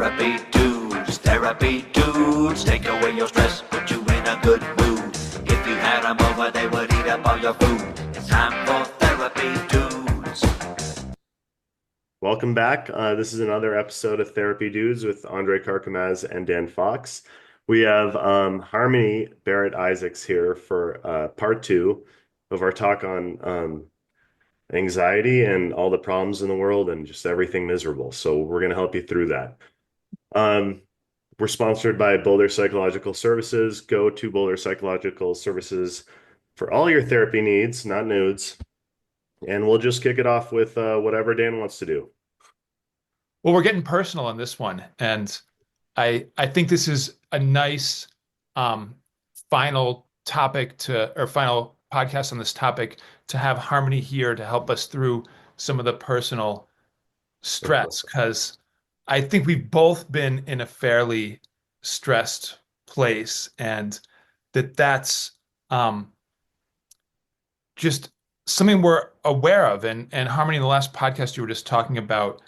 Therapy dudes, take away your stress, put you in a good mood. If you had them over, they would eat up all your food. It's time for therapy dudes. Welcome back. This is another episode of Therapy Dudes with Andre Karkamaz and Dan Fox. We have Harmony Barrett Isaacs here for part two of our talk on anxiety and all the problems in the world and just everything miserable. So we're going to help you through that. We're sponsored by Boulder Psychological Services. Go to Boulder Psychological Services for all your therapy needs, not nudes. And we'll just kick it off with whatever Dan wants to do. Well, we're getting personal on this one, and I think this is a nice final topic final podcast on this topic to have Harmony here to help us through some of the personal stress, because I think we've both been in a fairly stressed place, and that's just something we're aware of. And Harmony, in the last podcast, you were just talking about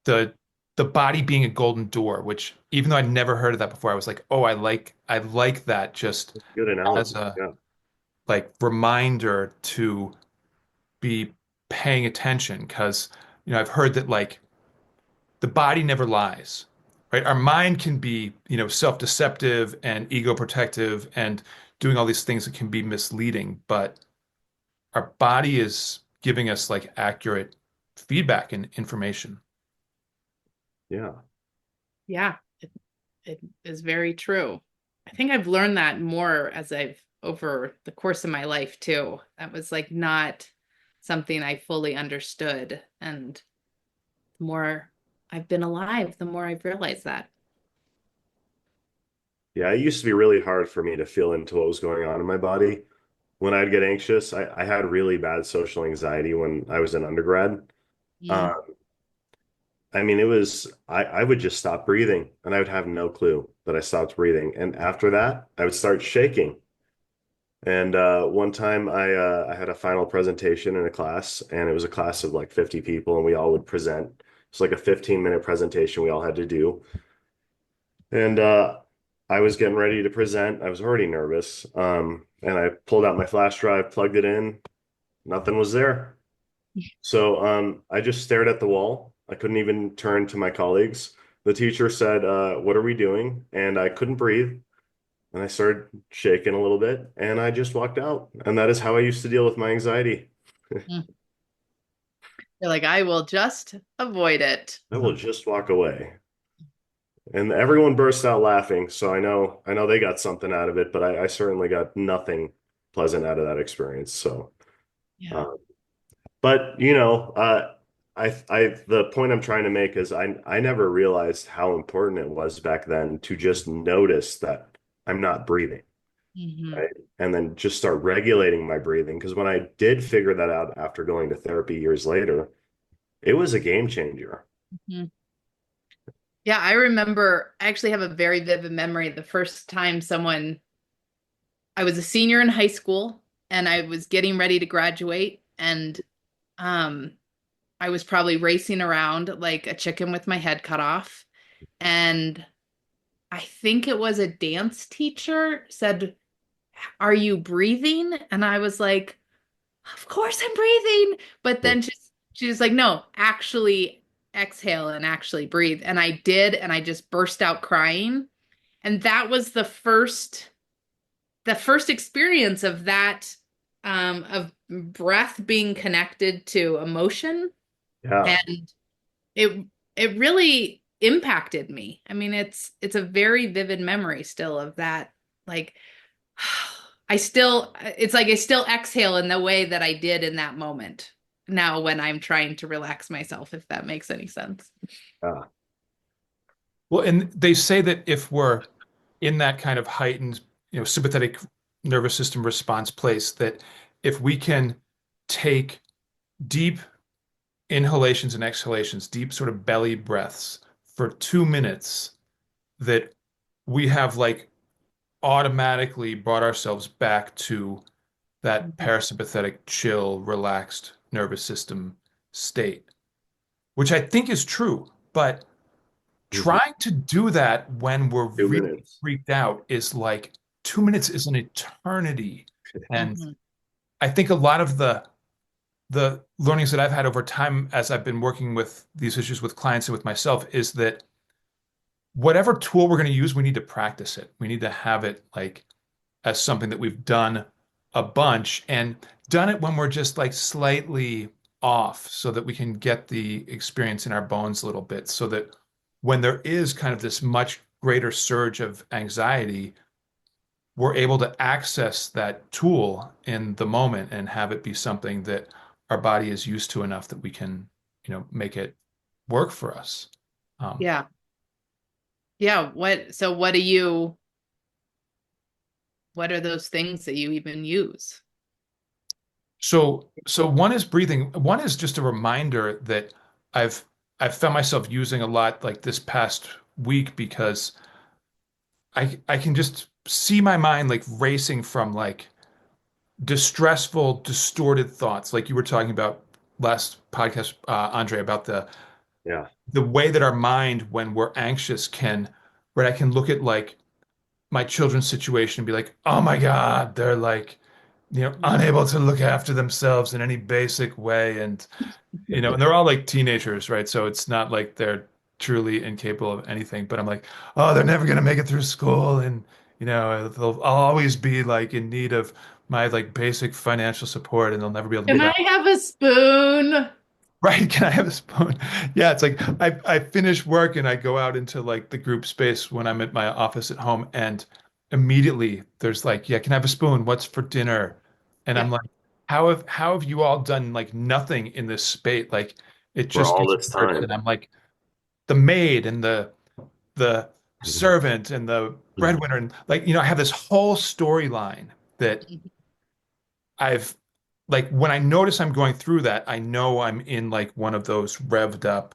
the body being a golden door, which even though I'd never heard of that before, I was like, oh, I like that just Good analogy. as a Yeah. like reminder to be paying attention, because I've heard that like the body never lies, right? Our mind can be self-deceptive and ego protective and doing all these things that can be misleading, but our body is giving us like accurate feedback and information. Yeah. Yeah, it is very true. I think I've learned that more over the course of my life too. That was like not something I fully understood. And the more I've been alive, the more I've realized that. Yeah, it used to be really hard for me to feel into what was going on in my body. When I'd get anxious, I had really bad social anxiety when I was in undergrad. Yeah. I mean, I would just stop breathing and I would have no clue that I stopped breathing. And after that, I would start shaking. And one time I had a final presentation in a class, and it was a class of like 50 people, and we all would present. It's like a 15-minute presentation we all had to do. And I was getting ready to present. I was already nervous. And I pulled out my flash drive, plugged it in. Nothing was there. So I just stared at the wall. I couldn't even turn to my colleagues. The teacher said, what are we doing? And I couldn't breathe. And I started shaking a little bit, and I just walked out. And that is how I used to deal with my anxiety. You're like, I will just avoid it. I will just walk away. And everyone burst out laughing. So I know they got something out of it, but I certainly got nothing pleasant out of that experience. So, Yeah. but the point I'm trying to make is I never realized how important it was back then to just notice that I'm not breathing, Mhm. right? And then just start regulating my breathing. Because when I did figure that out after going to therapy years later, it was a game changer. Mhm. Yeah, I remember, I actually have a very vivid memory. The first time I was a senior in high school and I was getting ready to graduate, and I was probably racing around like a chicken with my head cut off. And I think it was a dance teacher said, "Are you breathing?" And I was like, "Of course I'm breathing." But then she was like, "No, actually exhale and actually breathe." And I did, and I just burst out crying. And that was the first experience of that, of breath being connected to emotion. Yeah. And it really impacted me. I mean, it's a very vivid memory still of that. Like, it's like I still exhale in the way that I did in that moment now when I'm trying to relax myself, if that makes any sense. Yeah. Well, and they say that if we're in that kind of heightened, sympathetic nervous system response place, that if we can take deep inhalations and exhalations, deep sort of belly breaths for 2 minutes, that we have like automatically brought ourselves back to that parasympathetic, chill, relaxed nervous system state, which I think is true. but Mhm. trying to do that when we're 2 minutes. really freaked out is like 2 minutes is an eternity. And Mhm. I think a lot of the learnings that I've had over time as I've been working with these issues with clients and with myself is that whatever tool we're going to use, we need to practice it. We need to have it like as something that we've done a bunch and done it when we're just like slightly off so that we can get the experience in our bones a little bit so that when there is kind of this much greater surge of anxiety, we're able to access that tool in the moment and have it be something that our body is used to enough that we can, make it work for us. Um, Yeah. Yeah. What are those things that you even use? so one is breathing. One is just a reminder that I've I've found myself using a lot like this past week because I can just see my mind like racing from like distressful, distorted thoughts, like you were talking about last podcast, Andre, about Yeah. the way that our mind, when we're anxious, can, right? I can look at like my children's situation and be like, oh my God, they're like, unable to look after themselves in any basic way. And they're all like teenagers, right? So it's not like they're truly incapable of anything, but I'm like, oh, they're never gonna make it through school. And, I'll always be like in need of my like basic financial support and they'll never be able to Can meet I that. have a spoon? Right. Can I have a spoon? Yeah, it's like I finish work and I go out into like the group space when I'm at my office at home and immediately there's like, yeah, can I have a spoon? What's for dinner? And I'm Yeah. like, how have you all done like nothing in this space? Like it For just all gets this worse. time. And I'm like the maid and the servant and the breadwinner and like, I have this whole storyline that I've like when I notice I'm going through that, I know I'm in like one of those revved up,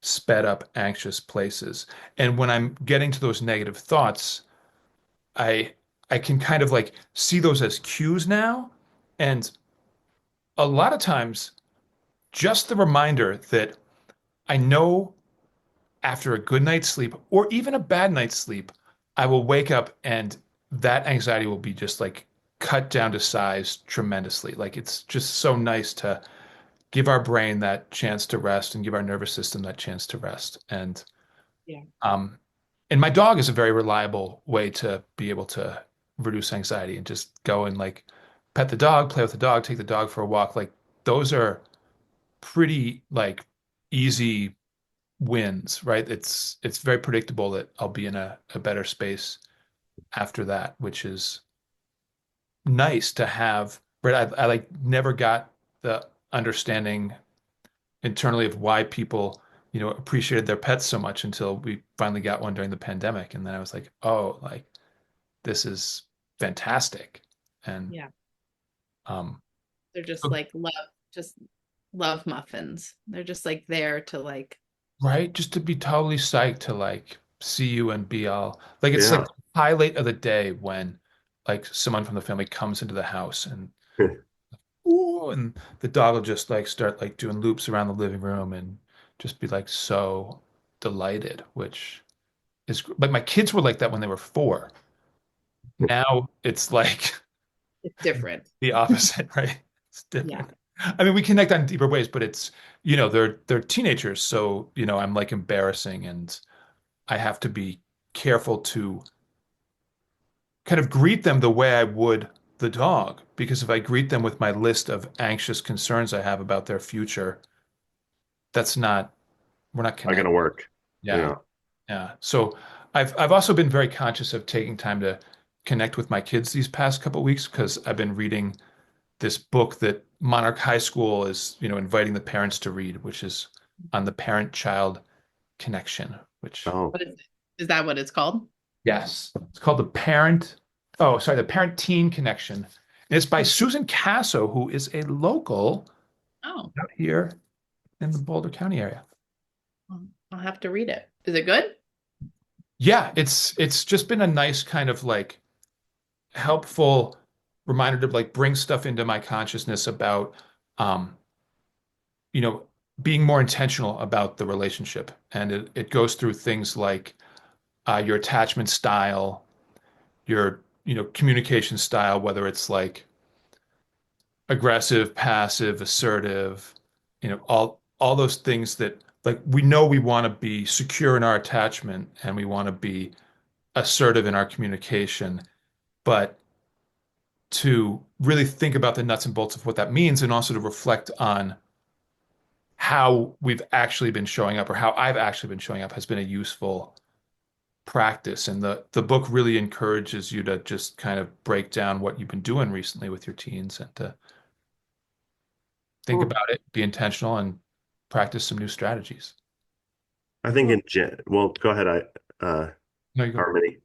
sped up, anxious places. And when I'm getting to those negative thoughts, I I can kind of like see those as cues now. And a lot of times, just the reminder that I know after a good night's sleep or even a bad night's sleep, I will wake up and that anxiety will be just like cut down to size tremendously. Like it's just so nice to give our brain that chance to rest and give our nervous system that chance to rest. Yeah. Um, and my dog is a very reliable way to be able to reduce anxiety and just go and like pet the dog, play with the dog, take the dog for a walk. Like those are pretty like easy wins, right? It's very predictable that I'll be in a better space after that, which is nice to have. Right? I like never got the understanding internally of why people, appreciated their pets so much until we finally got one during the pandemic. And then I was like, oh, like this is fantastic. And Yeah. um, They're just so- like just love muffins. They're just like there to like, right, just to be totally psyched to like see you and be all like it's like Yeah. the highlight of the day when like someone from the family comes into the house and ooh, and the dog will just like start like doing loops around the living room and just be like so delighted, which is like my kids were like that when they were 4. Now it's like it's different. the opposite, right? It's Yeah. different. I mean, we connect on deeper ways, but it's, they're teenagers, so, I'm like embarrassing and I have to be careful to kind of greet them the way I would the dog, because if I greet them with my list of anxious concerns I have about their future, that's not, we're not Not gonna connected. work. Yeah. Yeah. Yeah. So I've also been very conscious of taking time to connect with my kids these past couple of weeks because I've been reading this book that Monarch High School is, inviting the parents to read, which is on the parent-child connection, which Oh, What is that what it's called? yes, it's called the Parent-Teen Connection. And it's by Susan Casso, who is a local Oh, out here in the Boulder County area. well, I'll have to read it. Is it good? Yeah, it's just been a nice kind of like helpful reminder to like bring stuff into my consciousness about um you know being more intentional about the relationship. And it goes through things like your attachment style, your, communication style, whether it's like aggressive, passive, assertive, all those things that like we know we want to be secure in our attachment and we want to be assertive in our communication, but to really think about the nuts and bolts of what that means and also to reflect on how we've actually been showing up or how I've actually been showing up has been a useful practice. And the book really encourages you to just kind of break down what you've been doing recently with your teens and to think Cool. about it, be intentional, and practice some new strategies. I think well, go ahead, No, you go. Harmony.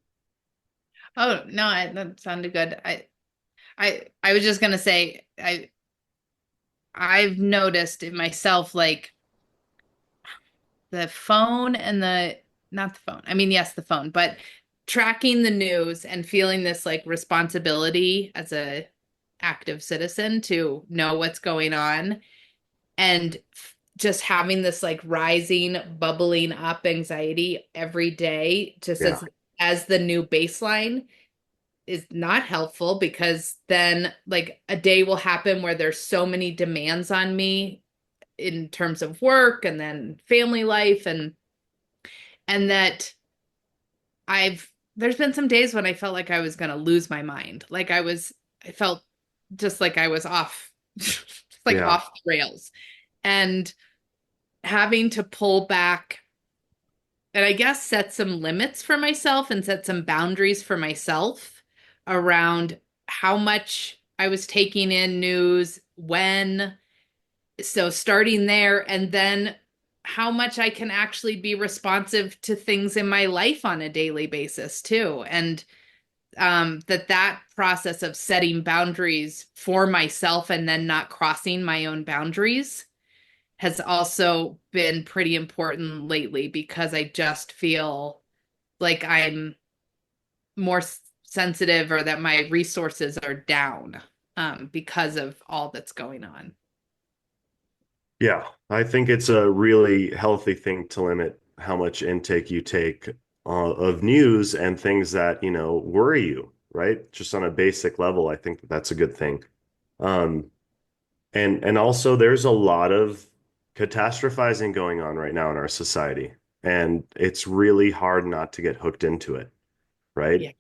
Oh, no, that sounded good. I was just gonna say I've noticed in myself like the phone and the not the phone. I mean, yes, the phone, but tracking the news and feeling this like responsibility as a active citizen to know what's going on and just having this like rising, bubbling up anxiety every day just Yeah. as the new baseline is not helpful because then like a day will happen where there's so many demands on me in terms of work and then family life and that there's been some days when I felt like I was going to lose my mind. Like I felt just like I was off like Yeah. off the rails and having to pull back and I guess set some limits for myself and set some boundaries for myself around how much I was taking in news, when. So starting there, and then how much I can actually be responsive to things in my life on a daily basis too. And that process of setting boundaries for myself and then not crossing my own boundaries has also been pretty important lately because I just feel like I'm more sensitive or that my resources are down because of all that's going on. Yeah, I think it's a really healthy thing to limit how much intake you take of news and things that, worry you, right? Just on a basic level, I think that's a good thing. Um, and also there's a lot of catastrophizing going on right now in our society, and it's really hard not to get hooked into it, right? Yeah.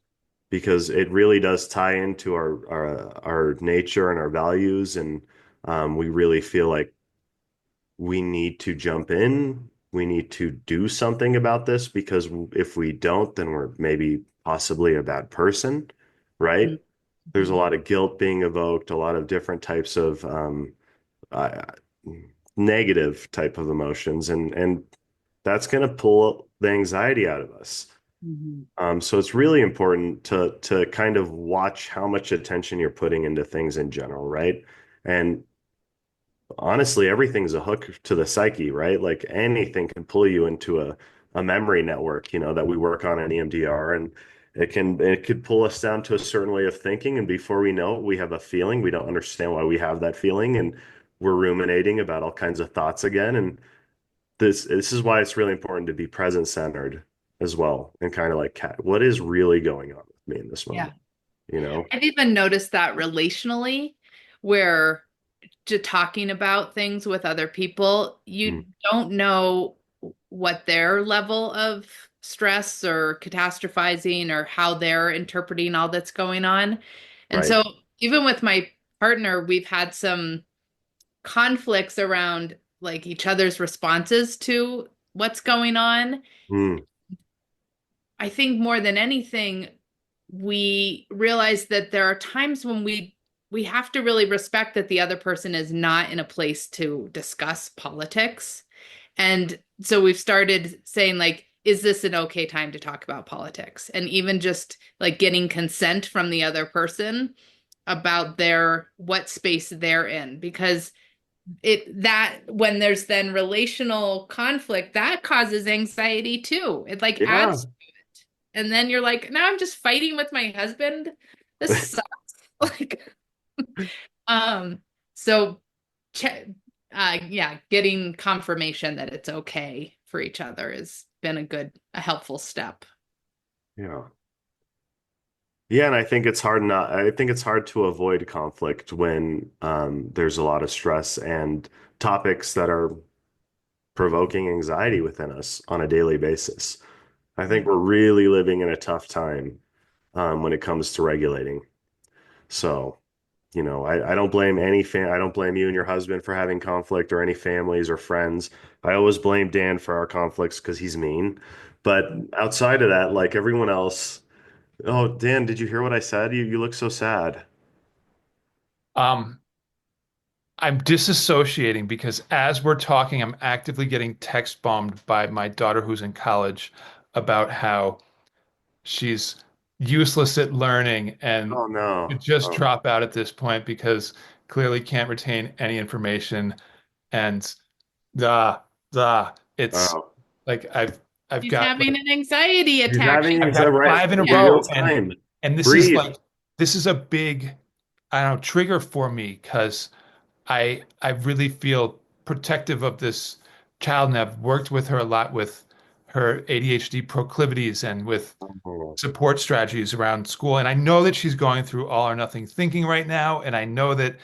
Because it really does tie into our nature and our values, and we really feel like we need to jump in. We need to do something about this because if we don't, then we're maybe possibly a bad person, right? There's a Mm-hmm. lot of guilt being evoked, a lot of different types of uh, negative type of emotions, and that's going to pull the anxiety out of us. Mm-hmm. So it's really important to kind of watch how much attention you're putting into things in general, right? And honestly, everything's a hook to the psyche, right? Like anything can pull you into a memory network, that we work on in EMDR, and it could pull us down to a certain way of thinking, and before we know it, we have a feeling. We don't understand why we have that feeling, and we're ruminating about all kinds of thoughts again. And this is why it's really important to be present centered as well, and kind of like what is really going on with me in this Yeah. moment, you know? I've even noticed that relationally, where just talking about things with other people, Mm, you don't know what their level of stress or catastrophizing or how they're interpreting all that's going on. And right. so, even with my partner, we've had some conflicts around like each other's responses to what's going on. Mm, I think more than anything, we realize that there are times when we have to really respect that the other person is not in a place to discuss politics. And so we've started saying like, is this an okay time to talk about politics? And even just like getting consent from the other person about their what space they're in because that when there's then relational conflict that causes anxiety too. It like yeah. adds and then you're like, now I'm just fighting with my husband. This sucks. Like, um, so che yeah, getting confirmation that it's okay for each other has been a helpful step. Yeah. Yeah, and I think it's hard to avoid conflict when there's a lot of stress and topics that are provoking anxiety within us on a daily basis. I think we're really living in a tough time when it comes to regulating. So, I don't blame I don't blame you and your husband for having conflict or any families or friends. I always blame Dan for our conflicts because he's mean. But outside of that, like everyone else, oh, Dan, did you hear what I said? You look so sad. Um, I'm disassociating because as we're talking, I'm actively getting text bombed by my daughter who's in college about how she's useless at learning and Oh no. could just Oh, drop out at this point because clearly can't retain any information. And it's oh. like I've She's got having an anxiety He's attack. having I've anxiety had right five in a in real row, time. and Breathe. this is a big, I don't know, trigger for me because I really feel protective of this child, and I've worked with her a lot with her ADHD proclivities and with Oh, support strategies around school. And I know that she's going through all or nothing thinking right now, and I know that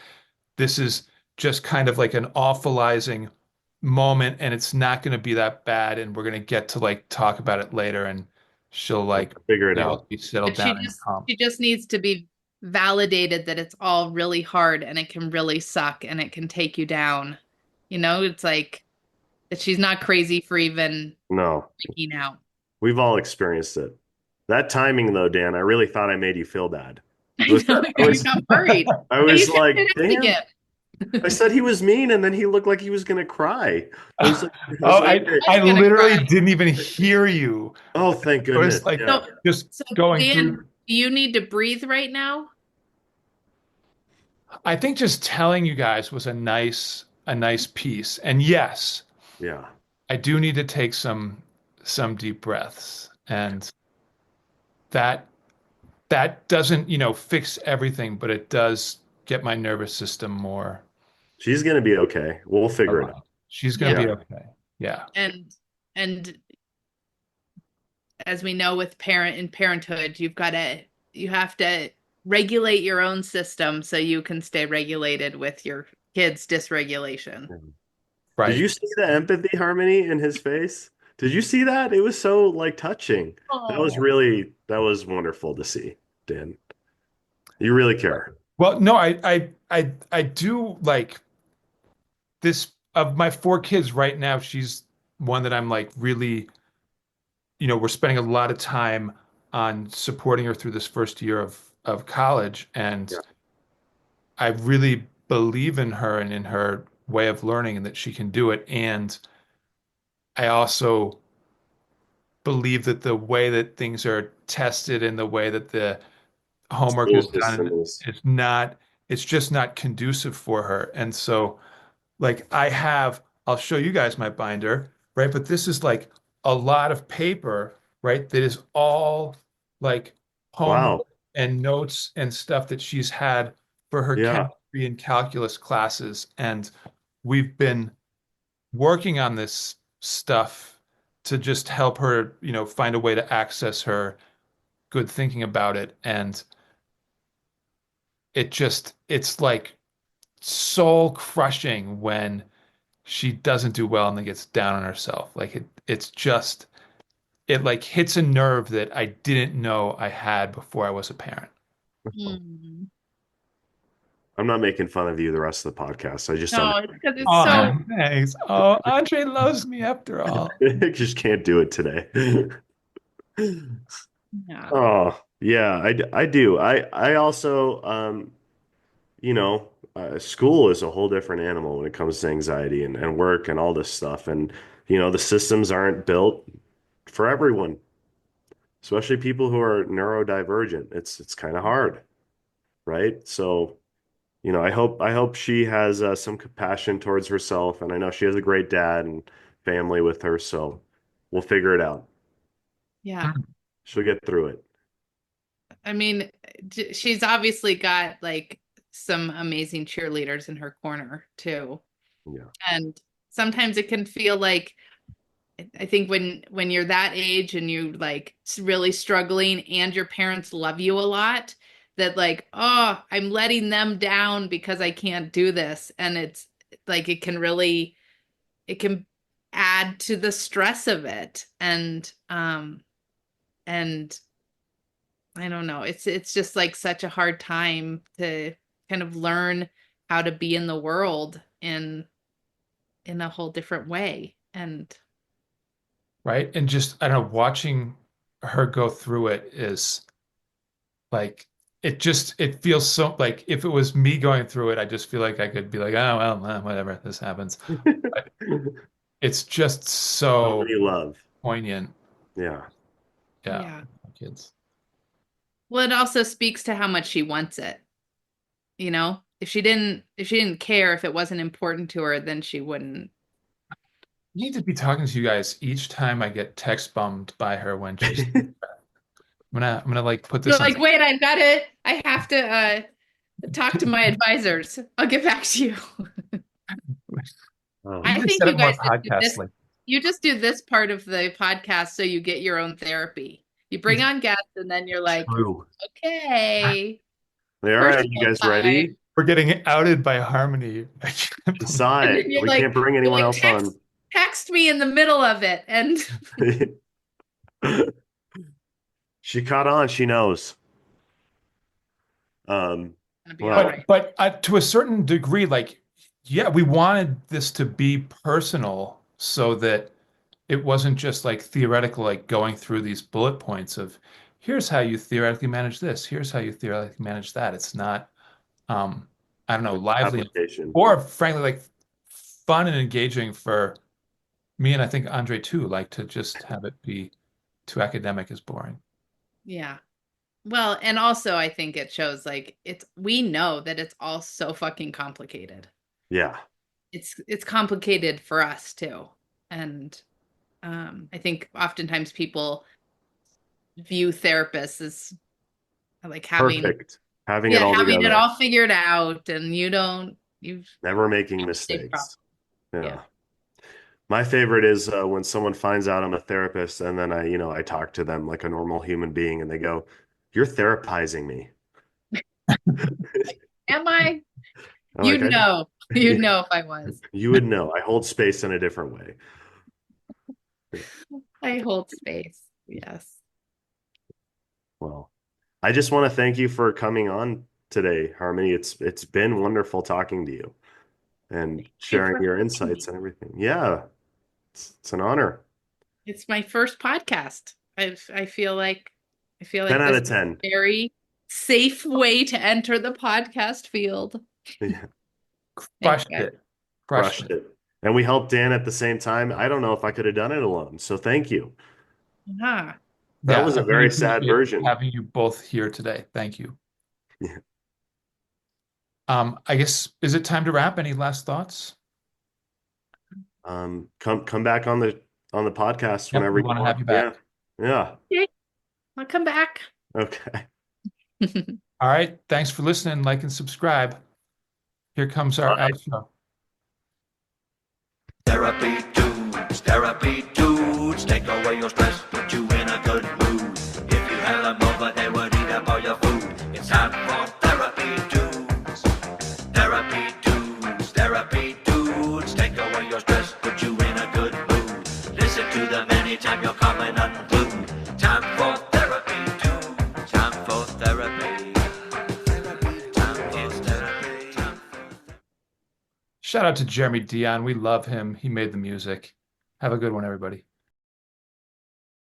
this is just kind of like an awfulizing moment, and it's not going to be that bad, and we're going to get to like talk about it later, and she'll like, figure it you know, out. be settled But down and calm. she just needs to be validated that it's all really hard and it can really suck and it can take you down. It's like that she's not crazy for even No, freaking out. we've all experienced it. That timing though, Dan, I really thought I made you feel bad. I Was know that, I you was got worried. I But you was kept like, it in damn. I again. said he was mean, and then he looked like he was gonna cry. Oh, I was like, I okay. I was I gonna literally cry. didn't even hear you. Oh, thank It was goodness. like Yeah. So, just so going Dan, through. do you need to breathe right now? I think just telling you guys was a nice piece. And yes, Yeah. I do need to take some deep breaths. And that that doesn't, fix everything, but it does get my nervous system more She's gonna be okay. We'll figure it aligned. out. She's gonna Yeah. be Yeah. okay. Yeah. And as we know with parenthood, you have to regulate your own system so you can stay regulated with your kids' dysregulation. Did Right. you see the empathy harmony in his face? Did you see that? It was so like touching. Oh. That was wonderful to see, Dan. You really care. Well, no, I do like this of my four kids right now. She's one that I'm like really, we're spending a lot of time on supporting her through this first year of college, and Yeah. I really believe in her and in her way of learning and that she can do it. And I also believe that the way that things are tested and the way that the homework School is system done is is not, it's just not conducive for her. And so, like, I'll show you guys my binder, right? But this is like a lot of paper, right? That is all like homework wow. and notes and stuff that she's had for her Yeah. chemistry and calculus classes. And we've been working on this stuff to just help her, find a way to access her good thinking about it. And it's like soul crushing when she doesn't do well and then gets down on herself. Like it like hits a nerve that I didn't know I had before I was a parent. Hmm. I'm not making fun of you the rest of the podcast. I just don't No, it's because it's Oh, so. thanks. Oh, Andre loves me after all. I just can't do it today. Yeah. Oh, yeah, I do. I also school is a whole different animal when it comes to anxiety and work and all this stuff. And, the systems aren't built for everyone, especially people who are neurodivergent. It's kind of hard, right? So, I hope she has some compassion towards herself, and I know she has a great dad and family with her, so we'll figure it out. Yeah. She'll get through it. I mean, she's obviously got like some amazing cheerleaders in her corner too. Yeah. And sometimes it can feel like, I think when you're that age and you like really struggling and your parents love you a lot, that like, oh, I'm letting them down because I can't do this. And it's like it can add to the stress of it. And I don't know. It's just like such a hard time to kind of learn how to be in the world in a whole different way. And Right. And just, I don't know, watching her go through it is like, it feels so like if it was me going through it, I just feel like I could be like, oh, well, whatever, this happens. But it's just so Somebody love. poignant. Yeah. Yeah. yeah. Kids. Well, it also speaks to how much she wants it. You know, if she didn't care, if it wasn't important to her, then she wouldn't. I need to be talking to you guys each time I get text bombed by her when she's I'm gonna like put You're this on. like, wait, I have to talk to my advisors. I'll get back to you. Oh. I think set you up more guys should do podcasts this. like You just do this part of the podcast so you get your own therapy. You bring on guests and then you're like, True. okay, All right, you personal guys time. ready? we're getting outed by Harmony. I can't believe- Decide. And then you're We like- can't bring you're anyone like, else on. text me in the middle of it. And She caught on. She knows. it'll be Well, all right. But to a certain degree, like, yeah, we wanted this to be personal so that it wasn't just like theoretical, like going through these bullet points of here's how you theoretically manage this, here's how you theoretically manage that. It's not, I don't know, lively application. or frankly, like fun and engaging for me. And I think Andre too, like to just have it be too academic is boring. Yeah. Well, and also I think it shows like we know that it's all so fucking complicated. Yeah. It's complicated for us too. And I think oftentimes people view therapists as like having Perfect. Having it all having it together. all figured out, and you've Never making have the same mistakes. problem. Yeah. Yeah. My favorite is when someone finds out I'm a therapist and then I talk to them like a normal human being and they go, "You're therapizing me." Am I? I'm You'd like, know. You'd know if I was. You would know. I hold space in a different way. I hold space. Yes. Well, I just want to thank you for coming on today, Harmony. It's been wonderful talking to you and sharing your insights and everything. Yeah, it's an honor. It's my first podcast. I feel like 10 out this of is 10. a very safe way to enter the podcast field. Yeah, Crushed Thank you. it. Crushed crushed it. it. And we helped Dan at the same time. I don't know if I could have done it alone. So thank you. Ah, That Yeah, was I a very really sad appreciate version. having you both here today. Thank you. Yeah. I guess, is it time to wrap? Any last thoughts? Come back on the podcast Yep, whenever we you want to want. have you back. Yeah. okay. I'll come back. Okay. All right. Thanks for listening. Like and subscribe. Here comes our outro. Therapy dudes, take away your stress, put you in a good mood. If you had them over, they would eat up all your food. It's time for therapy dudes. Therapy dudes, take away your stress, put you in a good mood. Listen to them anytime you're coming unglued. Time for therapy dudes. Time for therapy. Time for therapy. Shout out to Jeremy Dion. We love him. He made the music. Have a good one, everybody.